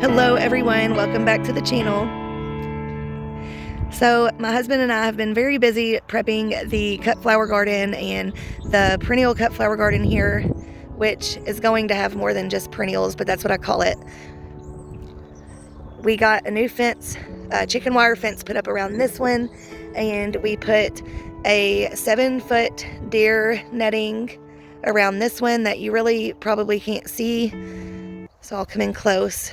Hello everyone, welcome back to the channel. So my husband and I have been very busy prepping the Cutflower garden and the perennial Cutflower garden here, which is going to have more than just perennials, but that's what I call it. We got a new fence, a chicken wire fence put up around this one, and we put a 7-foot deer netting around this one that you really probably can't see. So I'll come in close.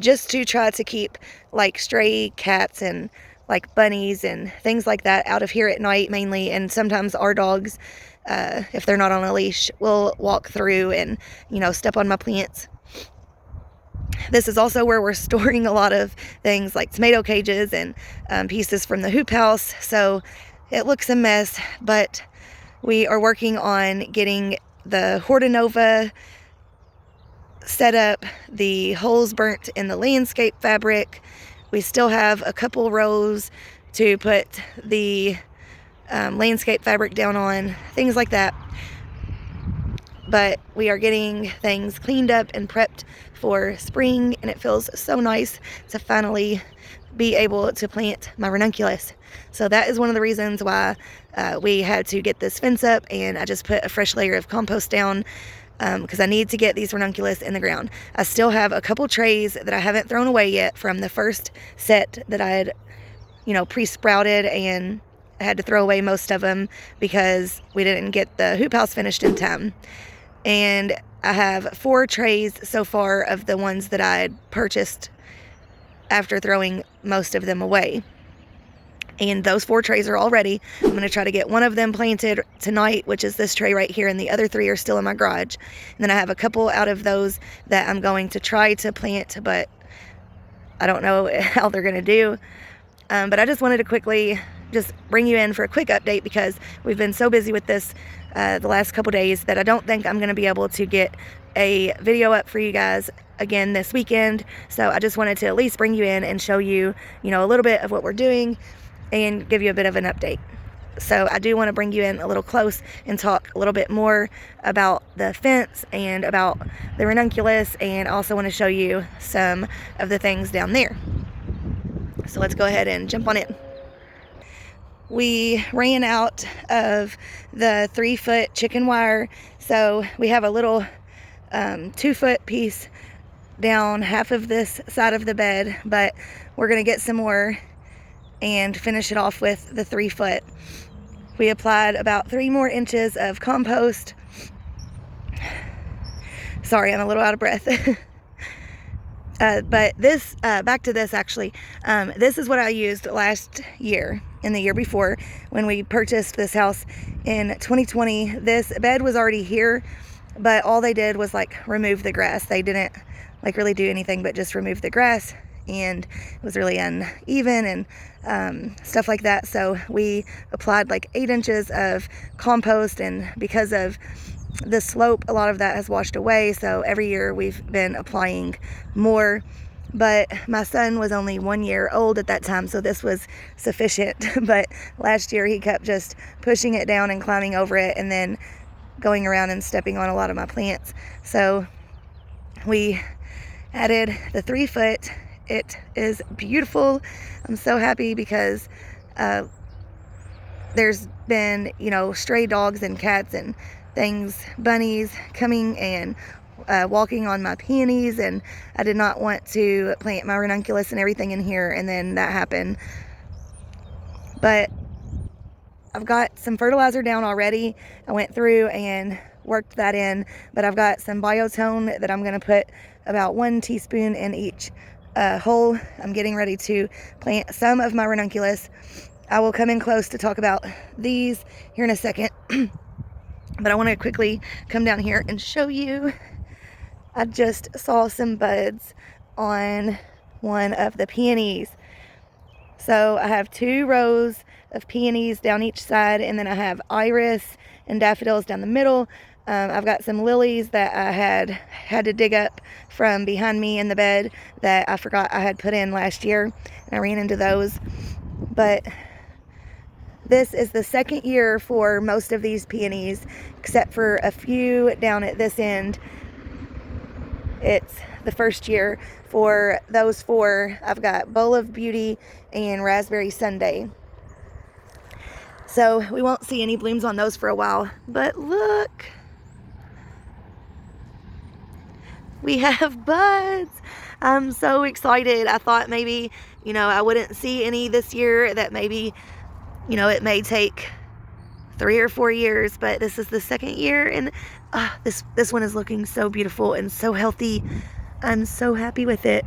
Just to try to keep like stray cats and like bunnies and things like that out of here at night mainly, and sometimes our dogs, if they're not on a leash, will walk through and, you know, step on my plants. This is also where we're storing a lot of things like tomato cages and pieces from the hoop house, so it looks a mess, but we are working on getting the Hortanova set up, the holes burnt in the landscape fabric. We still have a couple rows to put the landscape fabric down on, things like that. But we are getting things cleaned up and prepped for spring, and it feels so nice to finally be able to plant my ranunculus. So that is one of the reasons why we had to get this fence up, and I just put a fresh layer of compost down because I need to get these ranunculus in the ground. I still have a couple trays that I haven't thrown away yet from the first set that I had, you know, pre-sprouted, and I had to throw away most of them because we didn't get the hoop house finished in time. And I have 4 trays so far of the ones that I had purchased after throwing most of them away. And those 4 trays are all ready. I'm going to try to get one of them planted tonight, which is this tray right here, and the other 3 are still in my garage. And then I have a couple out of those that I'm going to try to plant, but I don't know how they're going to do. But I just wanted to quickly just bring you in for a quick update because we've been so busy with this the last couple days that I don't think I'm going to be able to get a video up for you guys again this weekend. So I just wanted to at least bring you in and show you, you know, a little bit of what we're doing and give you a bit of an update. So I do want to bring you in a little close and talk a little bit more about the fence and about the ranunculus, and also want to show you some of the things down there. So let's go ahead and jump on in. We ran out of the 3-foot chicken wire, so we have a little 2-foot piece down half of this side of the bed, but we're going to get some more and finish it off with the 3-foot. We applied about 3 more inches of compost. Sorry, I'm a little out of breath. But this, back to this actually, this is what I used last year and the year before when we purchased this house in 2020. This bed was already here, but all they did was like remove the grass. They didn't like really do anything but just remove the grass, and it was really uneven and stuff like that. So we applied like 8 inches of compost, and because of the slope, a lot of that has washed away, so every year we've been applying more. But my son was only 1 year old at that time, so this was sufficient. But last year he kept just pushing it down and climbing over it, and then going around and stepping on a lot of my plants. So we added the 3-foot. It is beautiful. I'm so happy because there's been, you know, stray dogs and cats and things, bunnies coming and walking on my peonies, and I did not want to plant my ranunculus and everything in here, and then that happened. But I've got some fertilizer down already. I went through and worked that in, but I've got some biotone that I'm going to put about 1 teaspoon in each hole. I'm getting ready to plant some of my ranunculus. I will come in close to talk about these here in a second. But I want to quickly come down here and show you. I just saw some buds on one of the peonies. So I have 2 rows of peonies down each side, and then I have iris and daffodils down the middle. I've got some lilies that I had to dig up from behind me in the bed that I forgot I had put in last year, and I ran into those. But this is the 2nd year for most of these peonies, except for a few down at this end. It's the first year for those four. I've got Bowl of Beauty and Raspberry Sundae. So we won't see any blooms on those for a while. But look, we have buds. I'm so excited. I thought maybe, I wouldn't see any this year, that maybe, it may take 3 or 4 years, but this is the second year, and this one is looking so beautiful and so healthy. I'm so happy with it.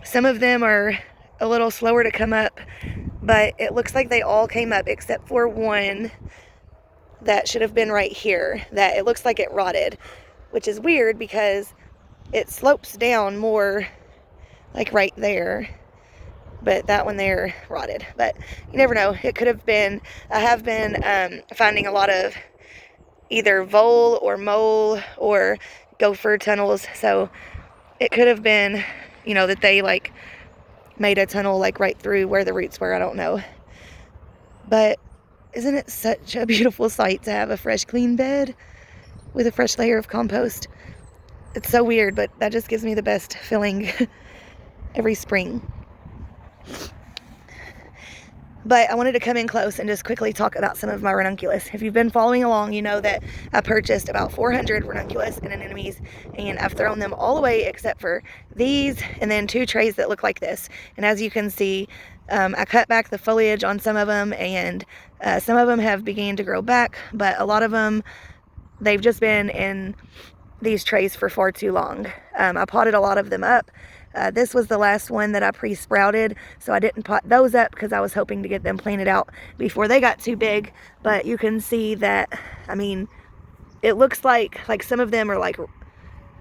Some of them are a little slower to come up, but it looks like they all came up except for one that should have been right here, that it looks like it rotted, which is weird because it slopes down more like right there, but that one there rotted. But you never know, it could have been. I have been finding a lot of either vole or mole or gopher tunnels, so it could have been, that they like made a tunnel like right through where the roots were. I don't know, but isn't it such a beautiful sight to have a fresh, clean bed with a fresh layer of compost? It's so weird, but that just gives me the best feeling every spring. But I wanted to come in close and just quickly talk about some of my ranunculus. If you've been following along, you know that I purchased about 400 ranunculus and anemones, and I've thrown them all away except for these and then 2 trays that look like this. And as you can see, I cut back the foliage on some of them, and some of them have begun to grow back, but a lot of them, they've just been in these trays for far too long. I potted a lot of them up. This was the last one that I pre-sprouted, so I didn't pot those up because I was hoping to get them planted out before they got too big. But you can see that, it looks like some of them are like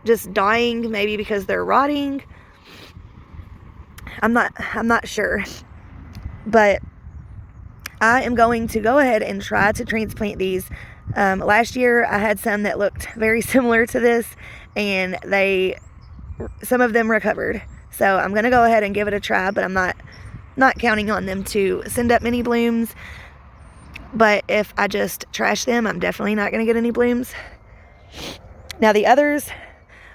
just dying, maybe because they're rotting. I'm not sure, but I am going to go ahead and try to transplant these. Last year I had some that looked very similar to this, and some of them recovered. So I'm gonna go ahead and give it a try, but I'm not counting on them to send up many blooms. But if I just trash them, I'm definitely not gonna get any blooms. Now the others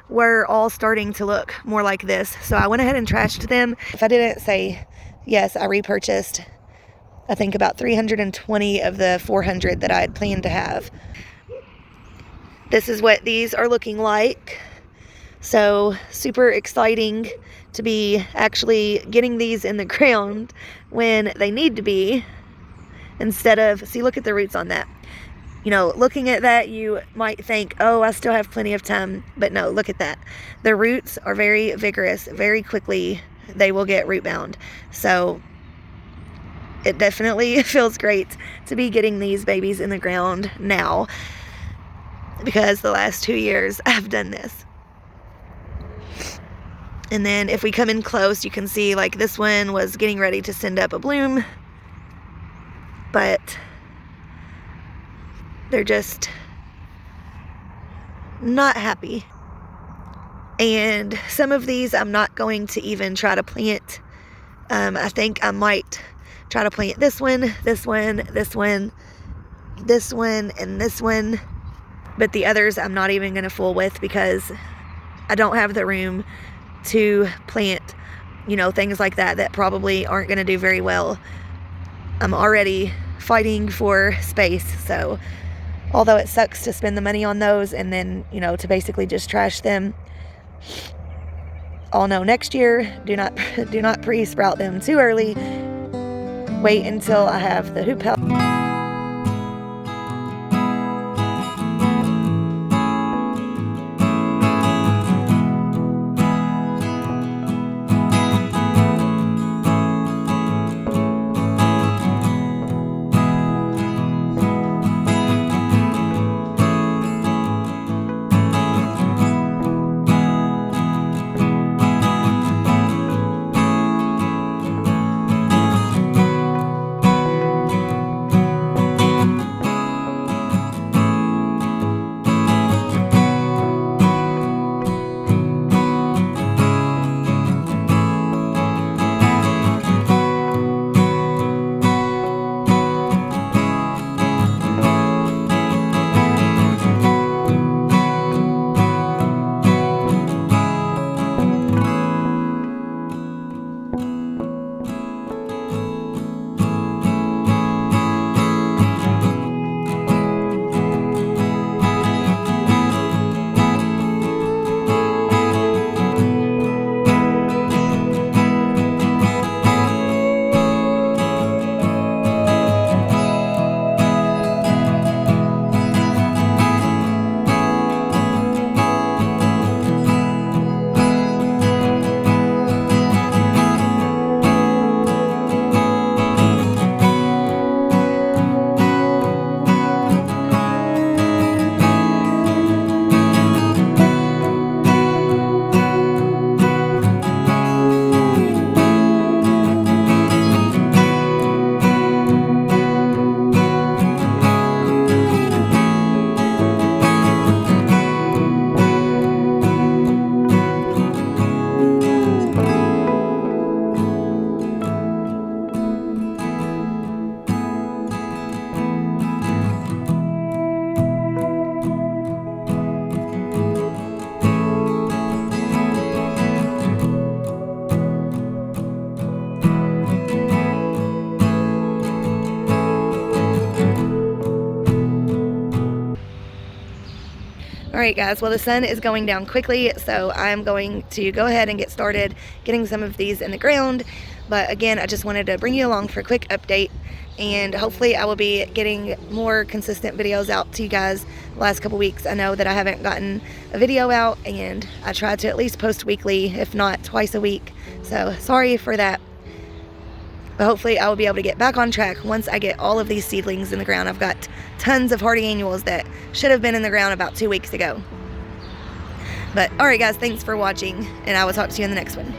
were all starting to look more like this, so I went ahead and trashed them. If I didn't say, yes, I repurchased, I think, about 320 of the 400 that I had planned to have. This is what these are looking like. So super exciting to be actually getting these in the ground when they need to be, instead of, see, look at the roots on that. Looking at that, you might think, oh, I still have plenty of time, but no, look at that. The roots are very vigorous. Very quickly they will get root bound. So it definitely feels great to be getting these babies in the ground now, because the last 2 years I've done this. And then if we come in close, you can see like this one was getting ready to send up a bloom, but they're just not happy. And some of these I'm not going to even try to plant. I think I might try to plant this one, this one, this one, this one, and this one. But the others I'm not even going to fool with, because I don't have the room to plant, things like that probably aren't going to do very well. I'm already fighting for space, so although it sucks to spend the money on those and then, to basically just trash them, I'll know next year, do not pre-sprout them too early. Wait until I have the hoop help. Alright guys, well the sun is going down quickly, so I'm going to go ahead and get started getting some of these in the ground. But again, I just wanted to bring you along for a quick update, and hopefully I will be getting more consistent videos out to you guys the last couple weeks. I know that I haven't gotten a video out, and I try to at least post weekly, if not twice a week, so sorry for that. But hopefully I will be able to get back on track once I get all of these seedlings in the ground. I've got tons of hardy annuals that should have been in the ground about 2 weeks ago. But alright guys, thanks for watching, and I will talk to you in the next one.